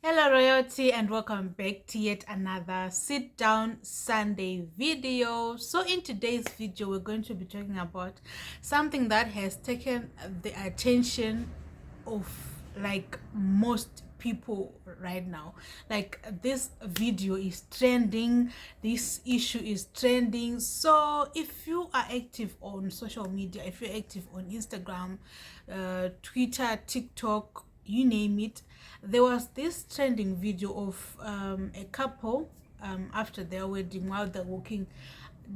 Hello royalty and welcome back to yet another sit down Sunday video. So in today's video we're going to be talking about something that has taken the attention of like most people right now. Like this video is trending, this issue is trending. So if you are active on social media, if you're active on Instagram, Twitter, TikTok, you name it, there was this trending video of a couple after their wedding, while they're walking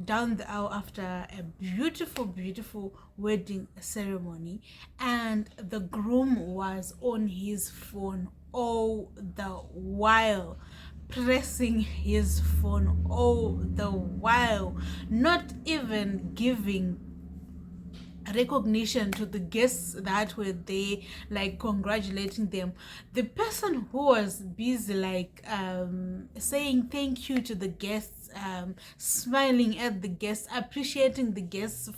down the aisle after a beautiful wedding ceremony, and the groom was on his phone all the while, pressing his phone all the while, not even giving recognition to the guests that were there, like congratulating them. The person who was busy like saying thank you to the guests, smiling at the guests, appreciating the guests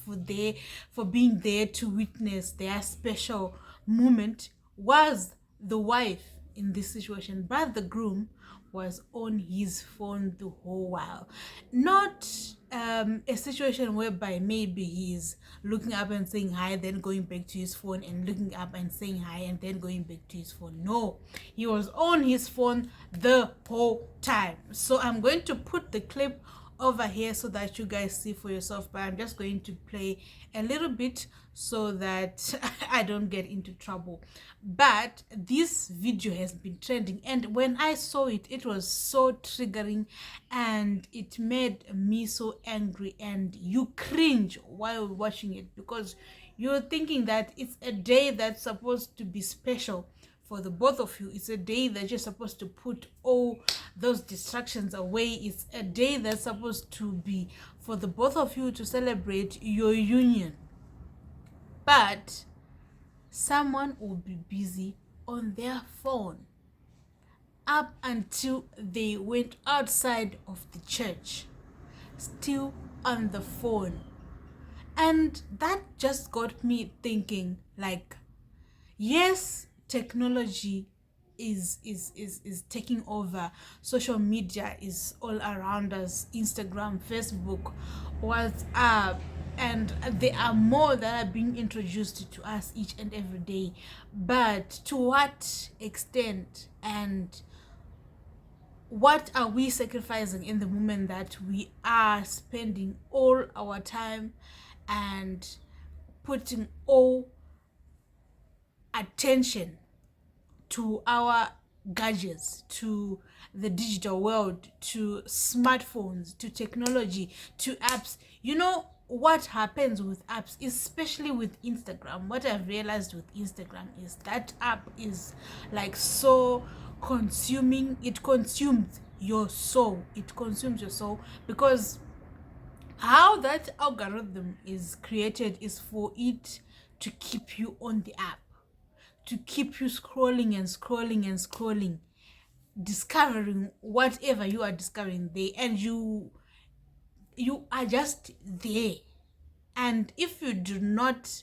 for being there to witness their special moment, was the wife in this situation, but the groom was on his phone the whole while. Not a situation whereby maybe he's looking up and saying hi, then going back to his phone, and looking up and saying hi, and then going back to his phone. No, he was on his phone the whole time. So I'm going to put the clip over here so that you guys see for yourself, but I'm just going to play a little bit so that I don't get into trouble. But this video has been trending, and when I saw it, it was so triggering and it made me so angry, and you cringe while watching it because you're thinking that it's a day that's supposed to be special for the both of you. It's a day that you're supposed to put all those distractions away. It's a day that's supposed to be for the both of you to celebrate your union. But someone will be busy on their phone up until they went outside of the church, still on the phone. And that just got me thinking, like, yes, technology is taking over. Social media is all around us: Instagram, Facebook, WhatsApp, and there are more that are being introduced to us each and every day. But to what extent, and what are we sacrificing in the moment that we are spending all our time and putting all attention to our gadgets, to the digital world, to smartphones, to technology, to apps? You know what happens with apps, especially with Instagram? What I've realized with Instagram is that app is like so consuming. It consumes your soul. It consumes your soul because how that algorithm is created is for it to keep you on the app, to keep you scrolling and scrolling and scrolling, discovering whatever you are discovering there, and you are just there. And if you do not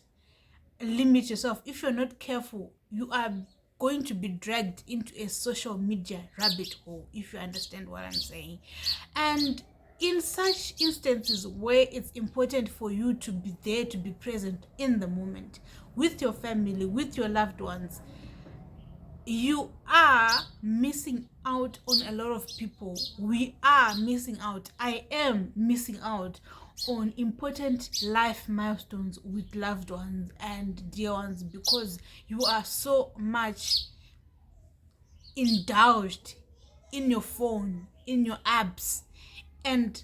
limit yourself, if you're not careful, you are going to be dragged into a social media rabbit hole, if you understand what I'm saying. And in such instances where it's important for you to be there, to be present in the moment with your family, with your loved ones, you are missing out on a lot of people. We are missing out. I am missing out on important life milestones with loved ones and dear ones because you are so much indulged in your phone, in your apps. And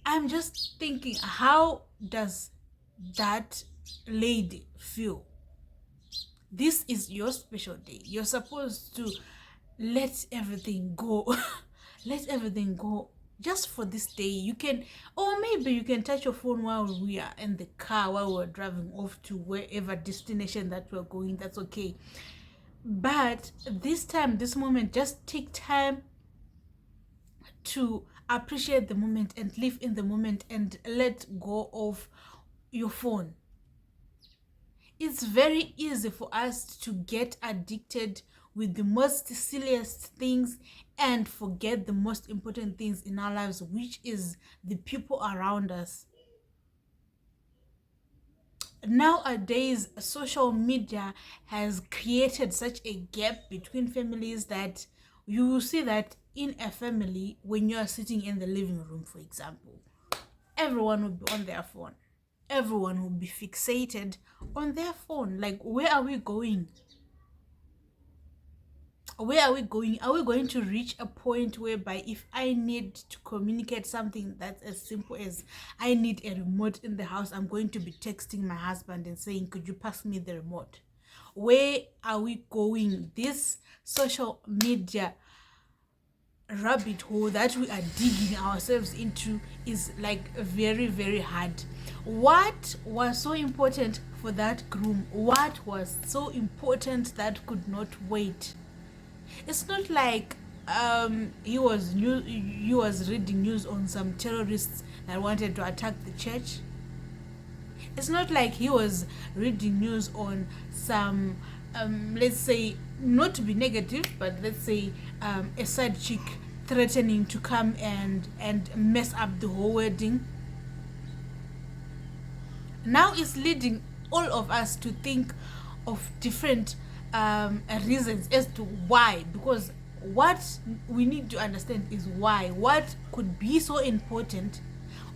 I'm just thinking, how does that lady feel? This is your special day. You're supposed to let everything go. Let everything go just for this day. You can, or maybe you can touch your phone while we are in the car, while we're driving off to wherever destination that we're going. That's okay. But this time, this moment, just take time to appreciate the moment and live in the moment and let go of your phone. It's very easy for us to get addicted with the most silliest things and forget the most important things in our lives, which is the people around us. Nowadays, social media has created such a gap between families that you will see that in a family, when you are sitting in the living room, for example, everyone will be on their phone. Everyone will be fixated on their phone. Like, where are we going? Where are we going? Are we going to reach a point whereby if I need to communicate something that's as simple as I need a remote in the house, I'm going to be texting my husband and saying, could you pass me the remote? Where are we going? This social media rabbit hole that we are digging ourselves into is like very, very hard. What was so important for that groom? What was so important that could not wait? It's not like he was reading news on some terrorists that wanted to attack the church. It's not like he was reading news on some let's say, not to be negative, but let's say a side chick threatening to come and mess up the whole wedding. Now it's leading all of us to think of different reasons as to why, because what we need to understand is why. What could be so important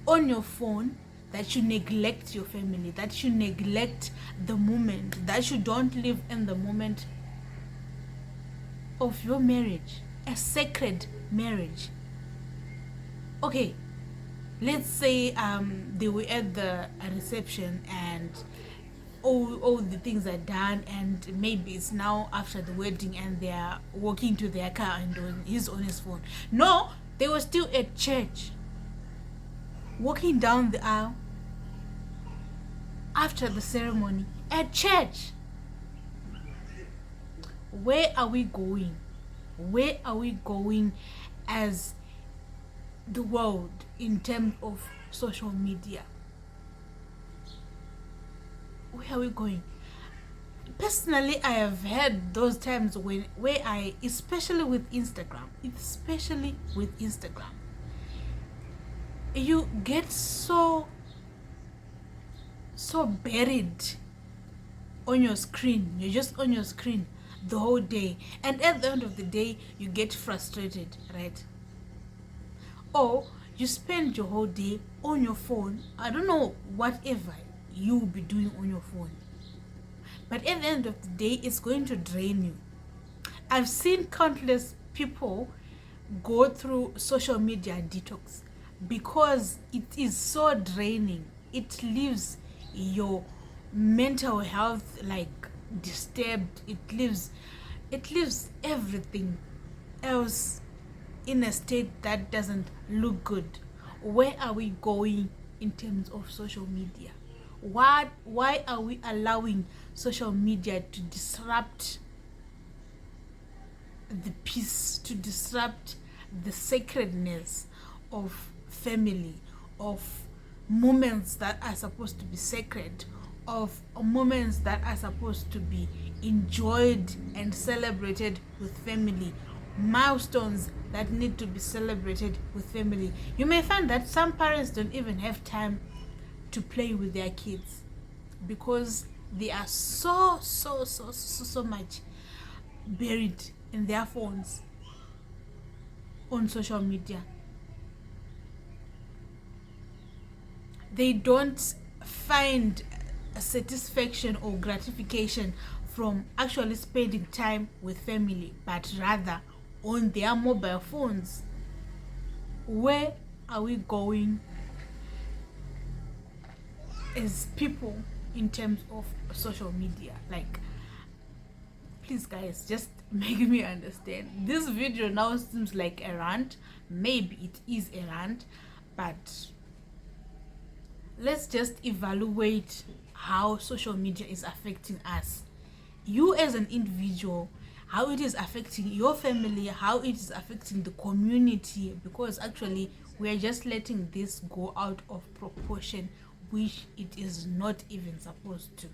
on your phone that you neglect your family, that you neglect the moment, that you don't live in the moment of your marriage, a sacred marriage? Okay, let's say they were at the reception and all the things are done, and maybe it's now after the wedding and they are walking to their car and he's on his phone. No, they were still at church, walking down the aisle after the ceremony at church. Where are we going? Where are we going as the world in terms of social media? Where are we going? Personally, I have had those times where I, especially with Instagram, you get so buried on your screen. You're just on your screen the whole day, and at the end of the day you get frustrated, right? Or you spend your whole day on your phone. I don't know whatever you will be doing on your phone, but at the end of the day it's going to drain you. I've seen countless people go through social media detox because it is so draining. It leaves your mental health like disturbed. It leaves everything else in a state that doesn't look good. Where are we going in terms of social media? Why are we allowing social media to disrupt the peace, to disrupt the sacredness of family, of moments that are supposed to be sacred, of moments that are supposed to be enjoyed and celebrated with family, milestones that need to be celebrated with family? You may find that some parents don't even have time to play with their kids because they are so much buried in their phones, on social media. They don't find satisfaction or gratification from actually spending time with family, but rather on their mobile phones. Where are we going as people in terms of social media? Like, please guys, just make me understand. This video now seems like a rant. Maybe it is a rant, but let's just evaluate how social media is affecting us, you as an individual, how it is affecting your family, how it is affecting the community, because actually we are just letting this go out of proportion, which it is not even supposed to.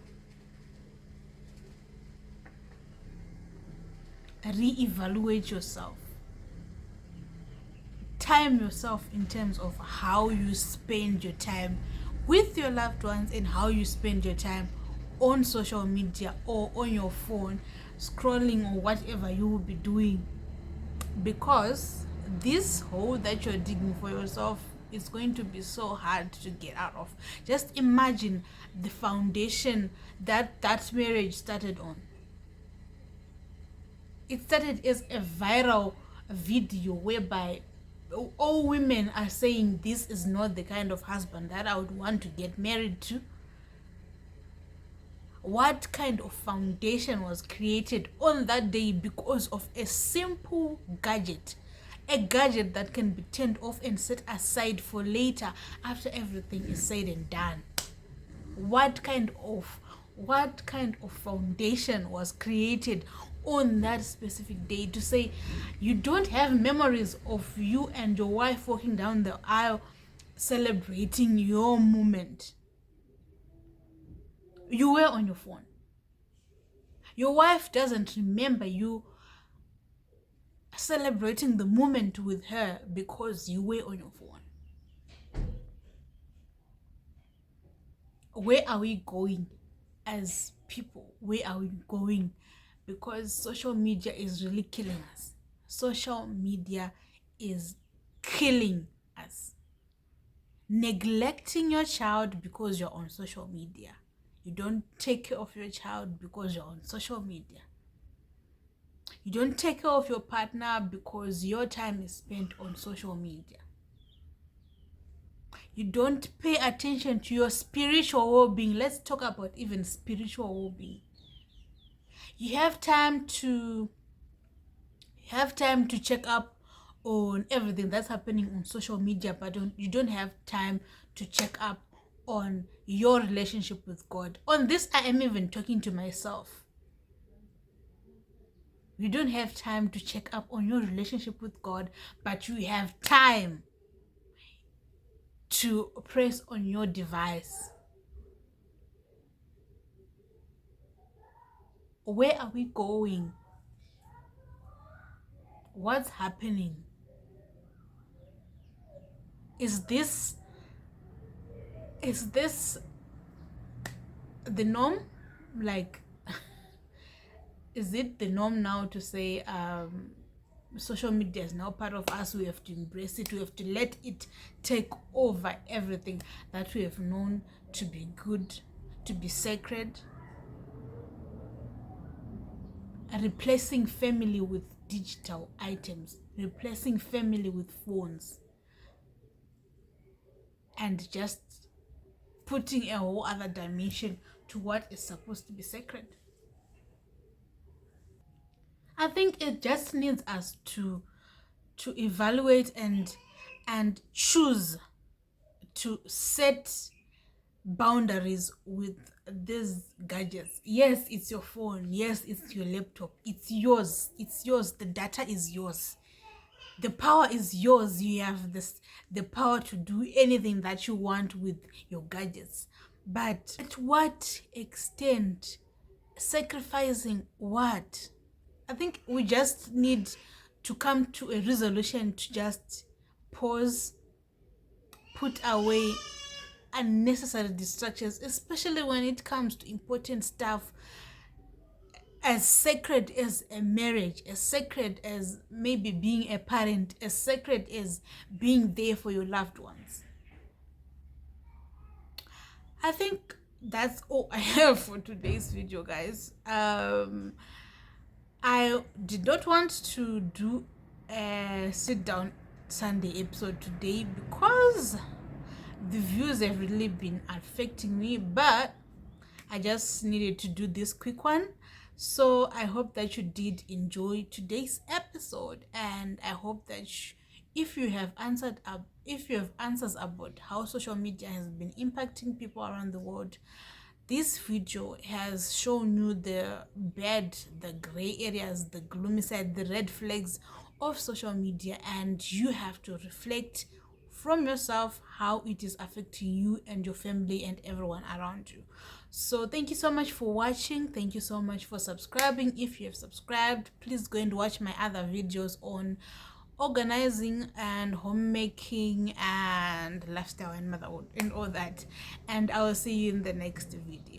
reevaluate yourself. Time yourself in terms of how you spend your time with your loved ones and how you spend your time on social media or on your phone scrolling or whatever you will be doing, because this hole that you're digging for yourself is going to be so hard to get out of. Just imagine the foundation that marriage started on. It started as a viral video whereby all women are saying, this is not the kind of husband that I would want to get married to. What kind of foundation was created on that day because of a simple gadget? A gadget that can be turned off and set aside for later after everything is said and done. What kind of foundation was created on that specific day to say you don't have memories of you and your wife walking down the aisle celebrating your moment? You were on your phone. Your wife doesn't remember you celebrating the moment with her because you were on your phone. Where are we going as people? Where are we going? Because social media is really killing us. Social media is killing us. Neglecting your child because you're on social media. You don't take care of your child because you're on social media. You don't take care of your partner because your time is spent on social media. You don't pay attention to your spiritual well-being. Let's talk about even spiritual well-being. You have time to check up on everything that's happening on social media, but you don't have time to check up on your relationship with God. On this, I am even talking to myself. You don't have time to check up on your relationship with God, but you have time to press on your device. Where are we going? What's happening? Is this the norm? Like, is it the norm now to say social media is now part of us? We have to embrace it. We have to let it take over everything that we have known to be good, to be sacred. Replacing family with digital items, replacing family with phones, and just putting a whole other dimension to what is supposed to be sacred. I think it just needs us to evaluate and choose to set boundaries with these gadgets. Yes, it's your phone. Yes, it's your laptop. It's yours. The data is yours. The power is yours. You have the power to do anything that you want with your gadgets. But at what extent? Sacrificing what? I think we just need to come to a resolution to just pause, put away unnecessary distractions, especially when it comes to important stuff as sacred as a marriage, as sacred as maybe being a parent, as sacred as being there for your loved ones. I think that's all I have for today's video, guys. I did not want to do a sit down Sunday episode today because the views have really been affecting me, but I just needed to do this quick one. So I hope that you did enjoy today's episode, and I hope that if you have answers about how social media has been impacting people around the world, this video has shown you the bad, the gray areas, the gloomy side, the red flags of social media, and you have to reflect from yourself how it is affecting you and your family and everyone around you. So thank you so much for watching. Thank you so much for subscribing. If you have subscribed, please go and watch my other videos on organizing and homemaking and lifestyle and motherhood and all that. And I will see you in the next video.